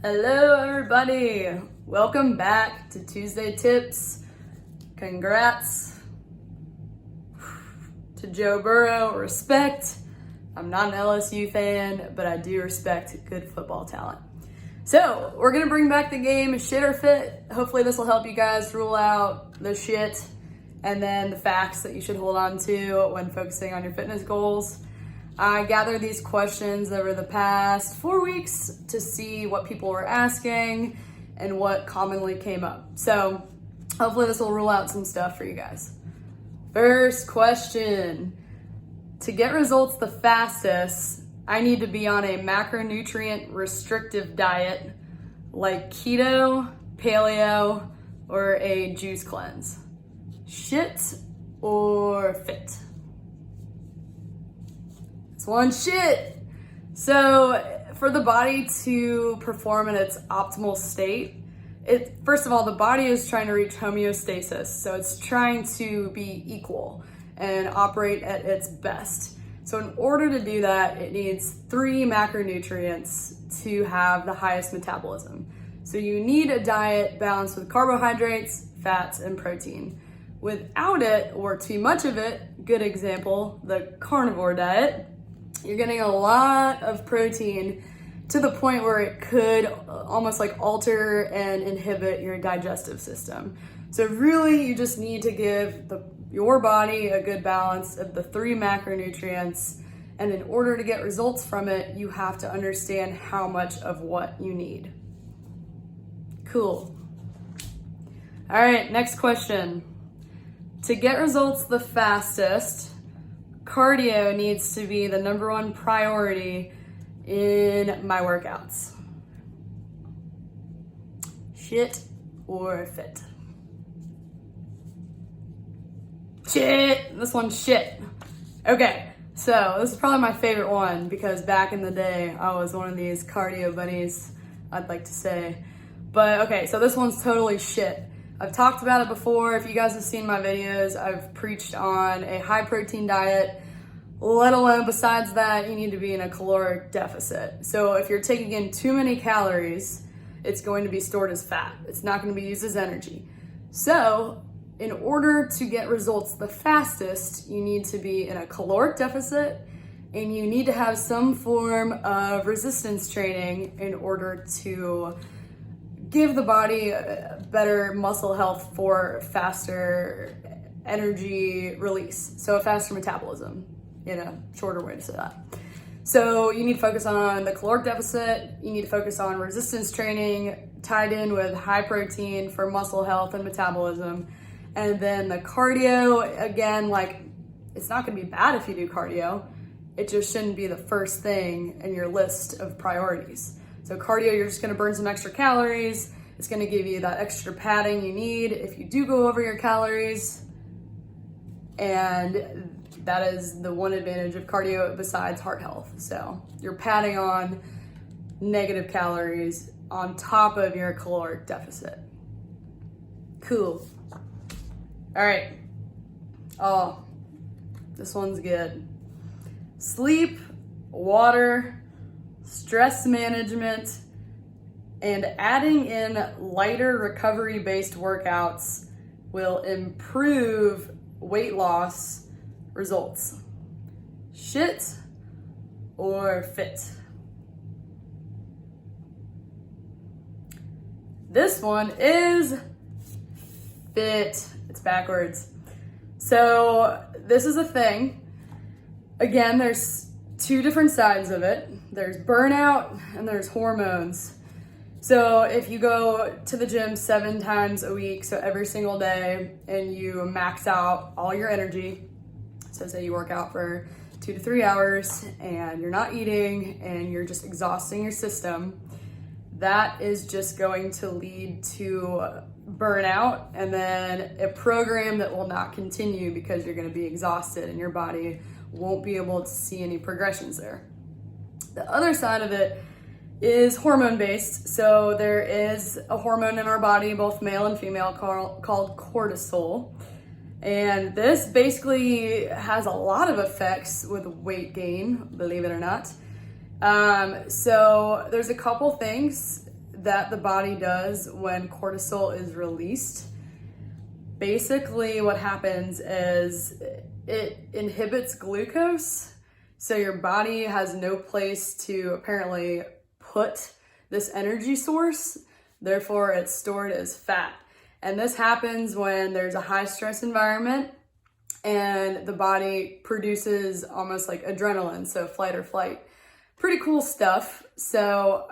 Hello everybody, welcome back to Tuesday Tips. Congrats to Joe Burrow, respect. I'm not an LSU fan, but I do respect good football talent. So we're gonna bring back the game Shit or Fit. Hopefully this will help you guys rule out the shit and then the facts that you should hold on to when focusing on your fitness goals. I gathered these questions over the past 4 weeks to see what people were asking and what commonly came up. So hopefully this will rule out some stuff for you guys. First question. To get results the fastest, I need to be on a macronutrient restrictive diet like keto, paleo, or a juice cleanse. Shit or fit? One shit. So for the body to perform in its optimal state, first of all, the body is trying to reach homeostasis. So it's trying to be equal and operate at its best. So in order to do that, it needs 3 macronutrients to have the highest metabolism. So you need a diet balanced with carbohydrates, fats, and protein. Without it, or too much of it, good example, the carnivore diet, you're getting a lot of protein to the point where it could almost like alter and inhibit your digestive system. So really you just need to give your body a good balance of the 3 macronutrients. And in order to get results from it, you have to understand how much of what you need. Cool. All right, next question. To get results the fastest, cardio needs to be the #1 priority in my workouts. Shit or fit? Shit. This one's shit. Okay, so this is probably my favorite one because back in the day, I was one of these cardio bunnies, I'd like to say. But okay, so this one's totally shit. I've talked about it before. If you guys have seen my videos, I've preached on a high protein diet, let alone besides that, you need to be in a caloric deficit. So if you're taking in too many calories, it's going to be stored as fat. It's not going to be used as energy. So in order to get results the fastest, you need to be in a caloric deficit and you need to have some form of resistance training in order to give the body better muscle health for faster energy release. So a faster metabolism, in a shorter way to say that. So you need to focus on the caloric deficit. You need to focus on resistance training tied in with high protein for muscle health and metabolism. And then the cardio, again, like it's not gonna be bad if you do cardio. It just shouldn't be the first thing in your list of priorities. So cardio, you're just gonna burn some extra calories. It's gonna give you that extra padding you need if you do go over your calories. And that is the one advantage of cardio besides heart health. So you're padding on negative calories on top of your caloric deficit. Cool. All right. Oh, this one's good. Sleep, water, stress management, and adding in lighter recovery-based workouts will improve weight loss results. Shit or fit? This one is fit. It's backwards. So this is a thing. Again, there's 2 different sides of it. There's burnout and there's hormones. So if you go to the gym 7 times a week, so every single day, and you max out all your energy, so say you work out for 2 to 3 hours and you're not eating and you're just exhausting your system, that is just going to lead to burnout and then a program that will not continue because you're going to be exhausted and your body won't be able to see any progressions there. The other side of it is hormone based. So there is a hormone in our body, both male and female, called cortisol. And this basically has a lot of effects with weight gain, believe it or not. So there's a couple things that the body does when cortisol is released. Basically, what happens is it inhibits glucose, so your body has no place to apparently put this energy source, therefore it's stored as fat. And this happens when there's a high stress environment and the body produces almost like adrenaline, so fight or flight. Pretty cool stuff. So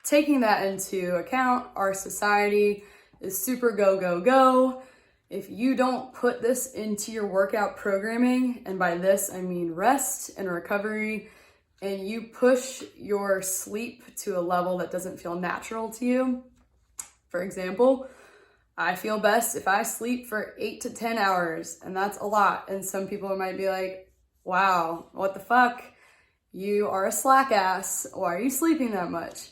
taking that into account, our society is super go, go, go. If you don't put this into your workout programming, and by this I mean rest and recovery, and you push your sleep to a level that doesn't feel natural to you. For example, I feel best if I sleep for 8 to 10 hours, and that's a lot. And some people might be like, wow, what the fuck? You are a slack ass. Why are you sleeping that much?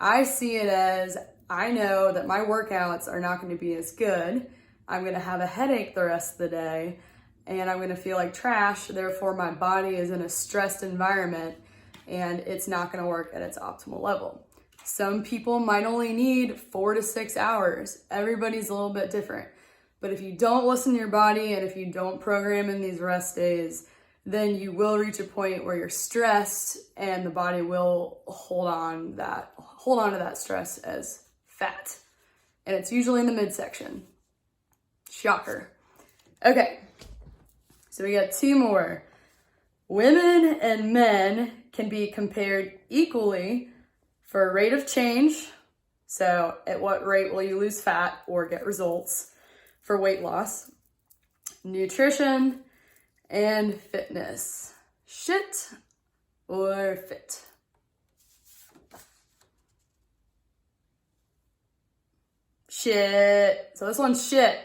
I see it as, I know that my workouts are not going to be as good. I'm going to have a headache the rest of the day, and I'm going to feel like trash. Therefore, my body is in a stressed environment, and it's not going to work at its optimal level. Some people might only need 4 to 6 hours. Everybody's a little bit different. But if you don't listen to your body, and if you don't program in these rest days, then you will reach a point where you're stressed, and the body will hold on to that stress as fat. And it's usually in the midsection. Shocker. Okay, so we got 2 more. Women and men can be compared equally for a rate of change. So at what rate will you lose fat or get results for weight loss, nutrition, and fitness. Shit or fit? Shit. So this one's shit.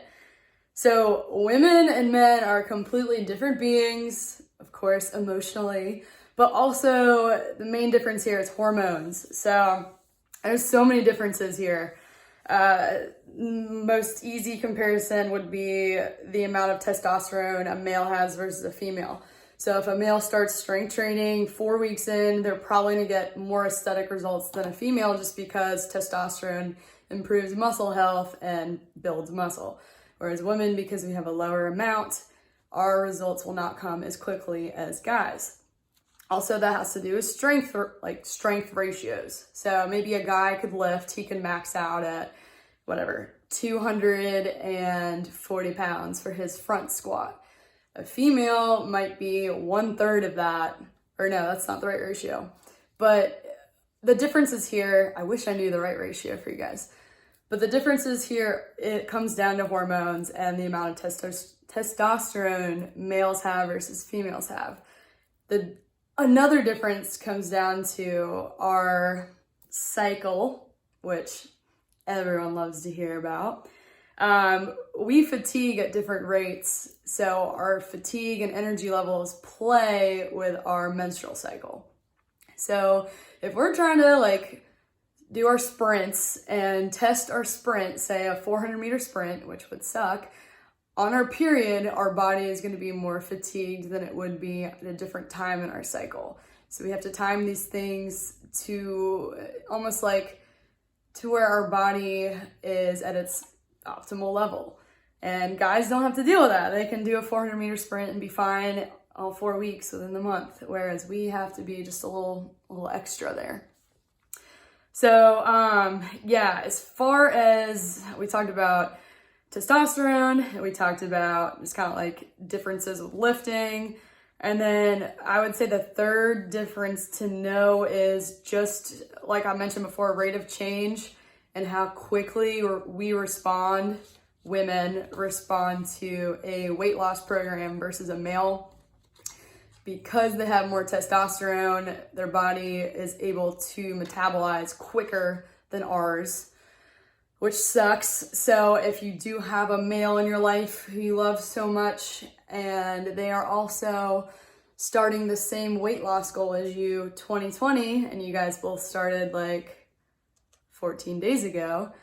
So women and men are completely different beings, of course, emotionally, but also the main difference here is hormones. So there's so many differences here. Most easy comparison would be the amount of testosterone a male has versus a female. So if a male starts strength training 4 weeks in, they're probably gonna get more aesthetic results than a female just because testosterone improves muscle health and builds muscle. Whereas women, because we have a lower amount, our results will not come as quickly as guys. Also, that has to do with strength ratios. So maybe a guy could lift, he can max out at 240 pounds for his front squat. A female might be 1/3 of that, or no, that's not the right ratio. But the difference is here, I wish I knew the right ratio for you guys. But the difference is here, it comes down to hormones and the amount of testosterone males have versus females have. Another difference comes down to our cycle, which everyone loves to hear about. We fatigue at different rates, so our fatigue and energy levels play with our menstrual cycle. So if we're trying to do our sprints and test our sprint, say a 400-meter sprint, which would suck, on our period, our body is going to be more fatigued than it would be at a different time in our cycle. So we have to time these things to almost to where our body is at its optimal level. And guys don't have to deal with that. They can do a 400-meter sprint and be fine all 4 weeks within the month, whereas we have to be just a little extra there. So, as far as we talked about testosterone, we talked about just kind of differences with lifting. And then I would say the third difference to know is just like I mentioned before, rate of change and how quickly women respond to a weight loss program versus a male. Because they have more testosterone, their body is able to metabolize quicker than ours, which sucks. So if you do have a male in your life who you love so much and they are also starting the same weight loss goal as you 2020, and you guys both started 14 days ago,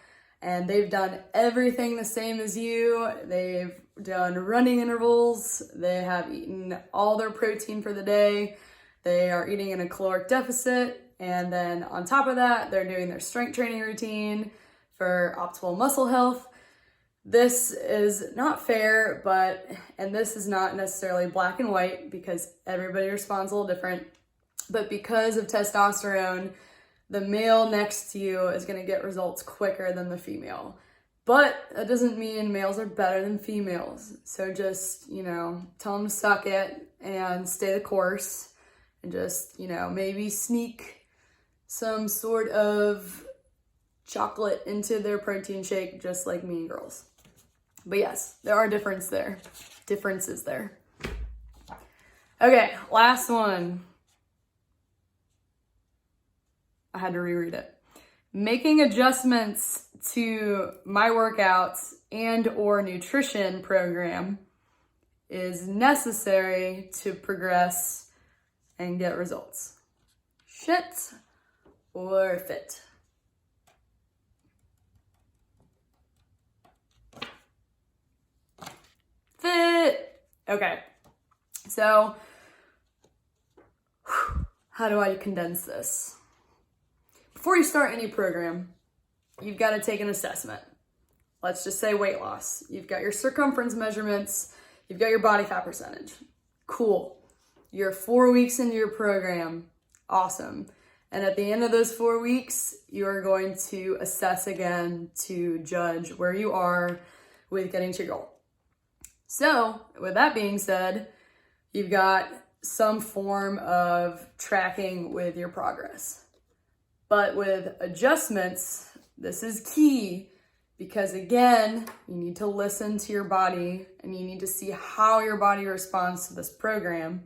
and they've done everything the same as you, they've done running intervals, they have eaten all their protein for the day, they are eating in a caloric deficit, And then on top of that, they're doing their strength training routine for optimal muscle health. This is not fair, and this is not necessarily black and white because everybody responds a little different. But because of testosterone, the male next to you is going to get results quicker than the female. But that doesn't mean males are better than females. So just, tell them to suck it and stay the course and just, maybe sneak some sort of chocolate into their protein shake, just like Mean Girls. But yes, there are differences there. Okay, last one. I had to reread it. Making adjustments to my workouts and or nutrition program is necessary to progress and get results. Shit or fit? Fit. Okay. So, how do I condense this? Before you start any program, you've got to take an assessment. Let's just say weight loss. You've got your circumference measurements. You've got your body fat percentage. Cool. You're 4 weeks into your program. Awesome. And at the end of those 4 weeks, you are going to assess again to judge where you are with getting to your goal. So, with that being said, you've got some form of tracking with your progress. But with adjustments, this is key because again, you need to listen to your body and you need to see how your body responds to this program.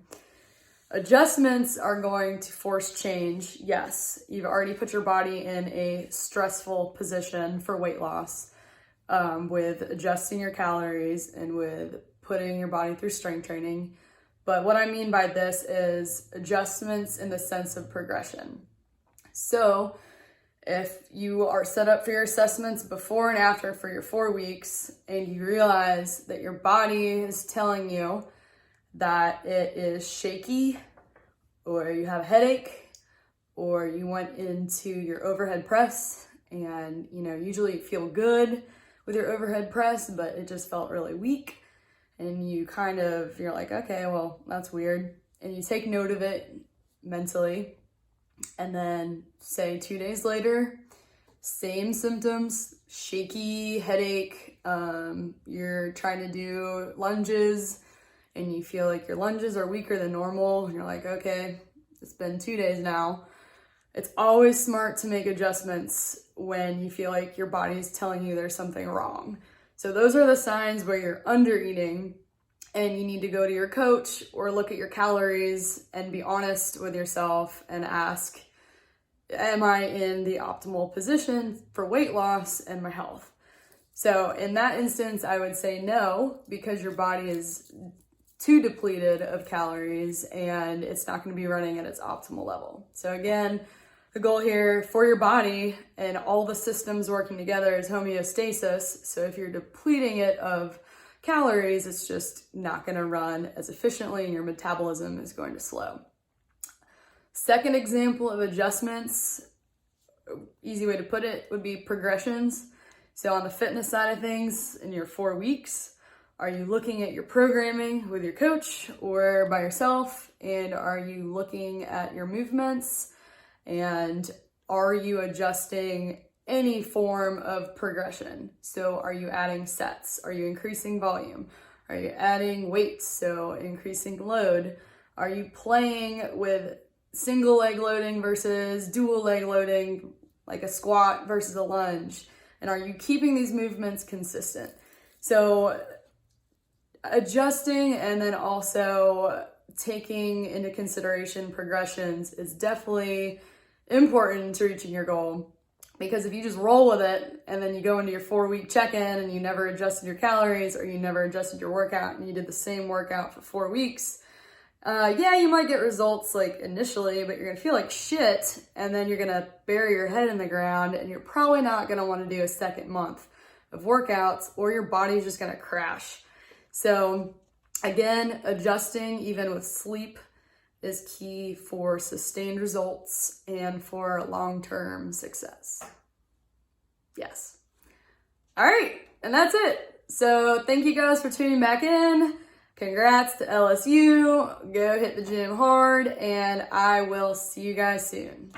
Adjustments are going to force change. Yes, you've already put your body in a stressful position for weight loss with adjusting your calories and with putting your body through strength training. But what I mean by this is adjustments in the sense of progression. So if you are set up for your assessments before and after for your 4 weeks and you realize that your body is telling you that it is shaky or you have a headache or you went into your overhead press and usually you feel good with your overhead press but it just felt really weak and you're like, okay, well, that's weird, and you take note of it mentally. And then say 2 days later, same symptoms, shaky headache, you're trying to do lunges and you feel like your lunges are weaker than normal and you're like, okay, it's been 2 days now. It's always smart to make adjustments when you feel like your body is telling you there's something wrong. So those are the signs where you're under eating and you need to go to your coach or look at your calories and be honest with yourself and ask, am I in the optimal position for weight loss and my health? So in that instance, I would say no, because your body is too depleted of calories and it's not going to be running at its optimal level. So again, the goal here for your body and all the systems working together is homeostasis. So if you're depleting it of calories, it's just not going to run as efficiently and your metabolism is going to slow. Second example of adjustments, easy way to put it, would be progressions. So on the fitness side of things, in your 4 weeks, are you looking at your programming with your coach or by yourself? And are you looking at your movements? And are you adjusting any form of progression? So are you adding sets? Are you increasing volume? Are you adding weight? So increasing load? Are you playing with single leg loading versus dual leg loading, like a squat versus a lunge? And are you keeping these movements consistent? So adjusting and then also taking into consideration progressions is definitely important to reaching your goal. Because if you just roll with it and then you go into your 4-week check-in and you never adjusted your calories or you never adjusted your workout and you did the same workout for 4 weeks, you might get results like initially, but you're gonna feel like shit and then you're gonna bury your head in the ground and you're probably not gonna wanna do a second month of workouts or your body's just gonna crash. So again, adjusting even with sleep is key for sustained results and for long-term success. Yes. All right, and that's it. So thank you guys for tuning back in. Congrats to LSU. Go hit the gym hard, and I will see you guys soon.